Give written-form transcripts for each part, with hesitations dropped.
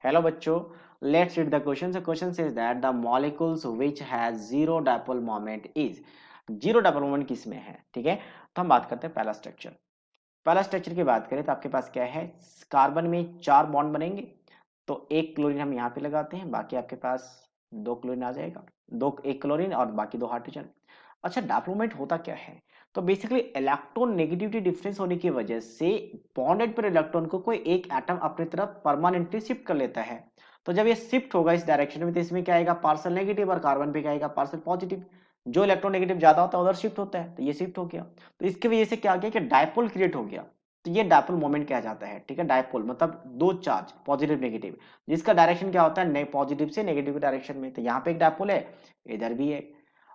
Hello बच्चों, let's read the question. The question says that the molecules which has zero dipole moment is zero dipole moment किसमें है? ठीक है, तो हम बात करते हैं पहला स्ट्रक्चर। पहला स्ट्रक्चर की बात करें तो आपके पास क्या है, कार्बन में 4 बॉन्ड बनेंगे, तो एक क्लोरीन हम यहाँ पे लगाते हैं, बाकी आपके पास 2 क्लोरीन आ जाएगा, दो एक क्लोरीन और बाकी 2 हाइड्रोजन। अच्छा, डायप्लोमेट होता क्या है? तो बेसिकली इलेक्ट्रॉन नेगेटिविटी डिफरेंस होने की वजह से बॉन्डेड पर इलेक्ट्रॉन को कोई एक एटम अपनी तरफ परमानेंटली शिफ्ट कर लेता है। तो जब ये शिफ्ट होगा इस डायरेक्शन में, तो इसमें क्या आएगा, पार्सल नेगेटिव, और कार्बन पे क्या आएगा, पार्सल पॉजिटिव। जो इलेक्ट्रॉन नेगेटिव ज्यादा होता है उधर शिफ्ट होता है, तो ये शिफ्ट हो गया। तो इसकी वजह से क्या आ गया कि डायपोल क्रिएट हो गया। तो ये डायपोल मोमेंट कहा जाता है। ठीक है, डायपोल मतलब दो चार्ज पॉजिटिव नेगेटिव, जिसका डायरेक्शन क्या होता है, पॉजिटिव से नेगेटिव डायरेक्शन में। तो यहाँ पे एक डायपोल है, इधर भी है।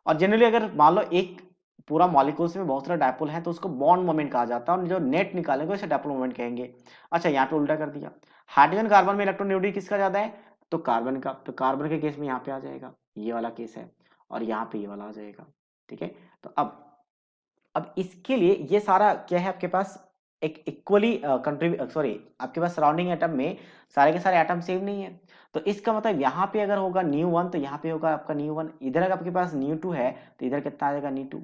और जनरली अगर मान लो एक पूरा मॉलिक्यूल्स में बहुत सारा डायपोल है तो उसको बॉन्ड मोमेंट कहा जाता है, और जो नेट निकालेंगे उसे डायपोल मोमेंट कहेंगे। अच्छा, यहाँ पे उल्टा कर दिया, हाइड्रोजन कार्बन में इलेक्ट्रॉन न्यूट्रॉन किसका ज्यादा है, तो कार्बन का। तो कार्बन के केस में यहाँ पे आ जाएगा, ये वाला केस है, और यहाँ पे ये वाला आ जाएगा। ठीक है, तो अब इसके लिए ये सारा क्या है आपके पास, एक इक्वली कंट्रीब्यूट, सॉरी, आपके पास सराउंडिंग एटम में सारे के सारे एटम सेम नहीं है। तो इसका मतलब यहाँ पे अगर होगा न्यू 1 तो यहाँ पे होगा आपका न्यू 1, इधर अगर आपके पास न्यू 2 है तो इधर कितना आ जाएगा न्यू 2।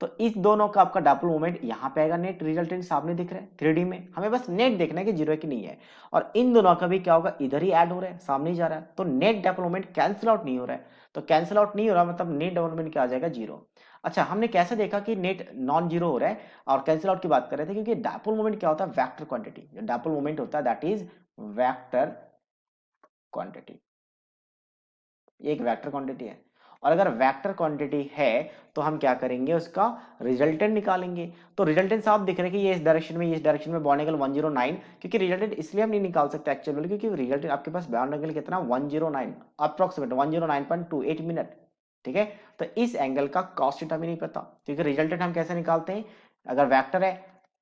तो इस दोनों का आपका डायपोल मोमेंट यहाँ पे आएगा, नेट रिजल्टेंट सामने दिख रहा है 3D में, हमें बस नेट देखना है कि जीरो है कि नहीं है। और इन दोनों का भी क्या होगा, इधर ही ऐड हो रहा है, सामने ही जा रहा है, तो net dipole moment cancel out नहीं हो रहा है। तो कैंसिल आउट नहीं हो रहा मतलब नेट डायपोल मोमेंट क्या आ जाएगा, जीरो। अच्छा, हमने कैसे देखा कि नेट नॉन जीरो हो रहा है और कैंसिल आउट की बात कर रहे थे, क्योंकि डायपोल मोमेंट क्या होता है, वेक्टर क्वांटिटी। जो डायपोल मोमेंट होता है दैट इज वेक्टर क्वांटिटी, ये एक वेक्टर क्वांटिटी है। और अगर वेक्टर क्वांटिटी है तो हम क्या करेंगे, उसका रिजल्टेंट निकालेंगे। तो रिजल्टेंट साफ दिख रहा है कि ये इस डायरेक्शन में, इस डायरेक्शन में बॉन्ड एंगल 109। क्योंकि रिजल्टेंट इसलिए हम नहीं निकाल सकते एक्चुअली, क्योंकि रिजल्टेंट आपके पास बॉन्ड एंगल कितना, 109 अप्रोक्सीमेट 109.28 मिनट। ठीक है, तो इस एंगल का कॉस थीटा भी नहीं पता, क्योंकि रिजल्टेंट हम कैसे निकालते हैं, अगर वेक्टर है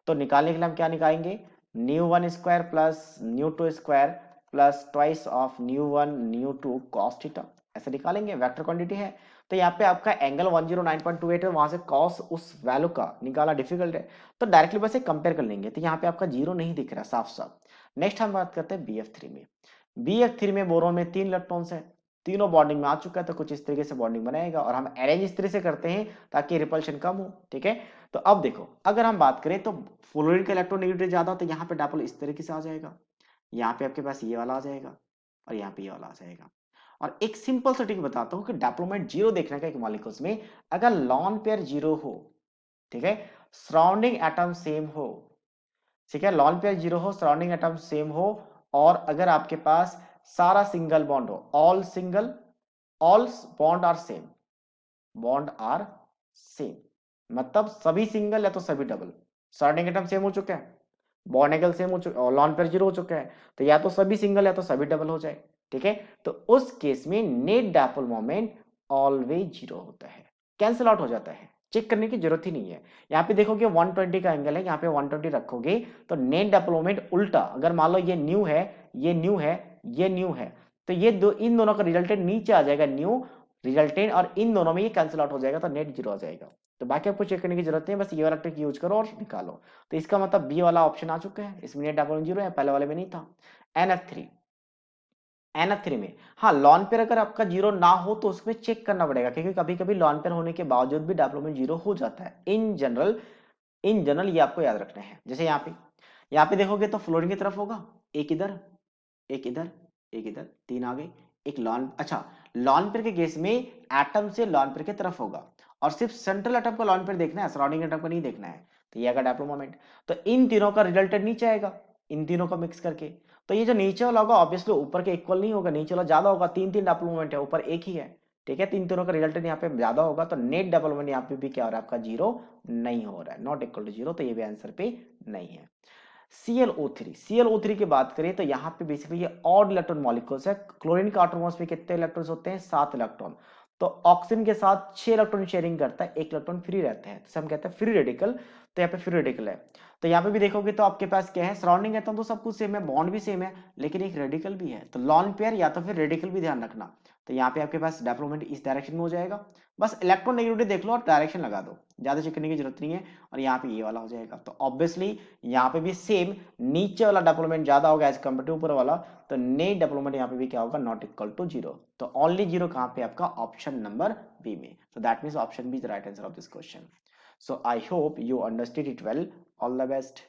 तो निकालने के लिए हम क्या निकालेंगे, new 1 square plus new 2 square plus twice of new 1 new 2 cos theta, ऐसे निकालेंगे, वेक्टर क्वांटिटी है। तो यहाँ पे आपका एंगल 109.28 है, वहां से कॉस उस वैल्यू का निकालना डिफिकल्ट है, तो डायरेक्टली बस कंपेयर कर लेंगे। तो यहाँ पे आपका जीरो नहीं दिख रहा साफ साफ। नेक्स्ट हम बात करते हैं BF3 में। BF3 में बोरोन में 3 इलेक्ट्रॉन्स है, तीनों बॉन्डिंग में आ चुका है, तो कुछ इस तरीके से बॉन्डिंग बनाएगा, और हम अरेंज इस तरह से करते हैं ताकि रिपल्शन कम हो। ठीक है, तो अब देखो, अगर हम बात करें तो फ्लोरीन का इलेक्ट्रोनेगेटिविटी ज्यादा, तो यहाँ पे डायपोल इस तरीके से आ जाएगा, यहाँ पे आपके पास ये वाला आ जाएगा, और यहाँ पे ये वाला आ जाएगा। और एक सिंपल सा ट्रिक बताता हूँ कि डायप्लोमेट जीरो देखने का एक मॉलिक्यूल्स में, अगर लॉन पेयर जीरो हो, ठीक है, सराउंडिंग एटम सेम हो, ठीक है, लॉन पेयर जीरो हो, सराउंडिंग एटम सेम हो, और अगर आपके पास सारा सिंगल बॉन्ड हो, all bond are same, bond are same, मतलब सभी सिंगल या तो सभी डबल, सराउंडिंग एटम सेम हो चुका है, बॉन्ड एंगल सेम हो चुका है, और लॉन पेयर जीरो हो चुका है, तो या तो सभी सिंगल या तो सभी डबल हो जाए। ठीक है, तो उस केस में net dipole moment always zero होता है, कैंसिल आउट हो जाता है, चेक करने की जरूरत ही नहीं है। यहाँ पे देखोगे 120 का एंगल है, यहाँ पे 120 रखोगे तो नेट डायपोल मोमेंट उल्टा, अगर मान लो ये न्यू है, ये न्यू है, ये न्यू है, तो ये दो, इन दोनों का रिजल्टेंट नीचे आ जाएगा न्यू रिजल्टेंट, और इन दोनों में ये कैंसिल आउट हो जाएगा, तो नेट जीरो आ जाएगा। तो बाकी आपको चेक करने की जरूरत नहीं है, बस ये वाला ट्रिक यूज करो और निकालो। तो इसका मतलब बी वाला ऑप्शन आ चुका है, इसमें नेट डायपोल जीरो है, पहले वाले में नहीं था। NF3, NF3 में हाँ, लॉन पेयर अगर आपका जीरो ना हो तो उसमें चेक करना पड़ेगा, क्योंकि कभी कभी लॉन पेयर होने के बावजूद भी डायप्लोमेट जीरो हो जाता है। इन जनरल ये आपको याद रखना है। जैसे यहाँ पे देखोगे तो फ्लोरीन की तरफ होगा, एक इधर, एक इधर, एक इधर, तीन आगे, एक लॉन, अच्छा, लॉन पेयर के केस में एटम से लॉन पेयर की तरफ होगा, और सिर्फ सेंट्रल एटम का लॉन पेयर देखना है, सराउंडिंग एटम का नहीं देखना है। तो ये आएगा डायपोल मोमेंट। तो इन तीनों का रिजल्टेंट नीचे आएगा, इन तीनों का मिक्स करके। तो ये जो नीचे वाला होगा ऑब्वियसली ऊपर के इक्वल नहीं होगा, नीचे वाला ज्यादा होगा, तीन तीन डायपोल मोमेंट है, ऊपर एक ही है। ठीक है, तीन तीनों का रिजल्टेंट यहाँ पे ज्यादा होगा, तो नेट डायपोल मोमेंट यहाँ पे भी क्या हो रहा है आपका, जीरो नहीं हो रहा है, नॉट इक्वल टू जीरो, तो ये भी आंसर पे नहीं है। ClO3 की बात करें तो यहाँ पे बेसिकली ये ऑड इलेक्ट्रॉन मॉलिक्यूल्स है। क्लोरीन के एटॉम्स में कितने इलेक्ट्रॉन्स होते हैं, 7 इलेक्ट्रॉन। तो ऑक्सीजन के साथ 6 इलेक्ट्रॉन शेयरिंग करता है, एक इलेक्ट्रॉन फ्री रहता है, तो हम कहते हैं फ्री रेडिकल। तो यहाँ पे फ्री रेडिकल है। तो यहाँ पे भी देखोगे तो आपके पास क्या है, सराउंडिंग है तो सब कुछ सेम है, बॉन्ड भी सेम है, लेकिन एक रेडिकल भी है। तो लॉन पेयर या तो फिर रेडिकल भी ध्यान रखना। तो यहाँ पे आपके पास डेवलपमेंट इस डायरेक्शन में हो जाएगा। बस इलेक्ट्रोनेगेटिविटी देख लो और डायरेक्शन लगा दो, ज्यादा चेक करने की जरूरत नहीं है। और यहाँ पे ये वाला हो जाएगा। तो ऑब्वियसली यहाँ पे भी सेम, नीचे वाला डेवलपमेंट ज्यादा होगा एज कम्पेयर टू ऊपर वाला। तो नेट डेवलपमेंट यहाँ पे भी क्या होगा, नॉट इक्वल टू 0। तो ओनली 0 कहाँ पे आपका, ऑप्शन नंबर बी में। So that means option B is the right answer of this question. So I hope you understood it well. All the best.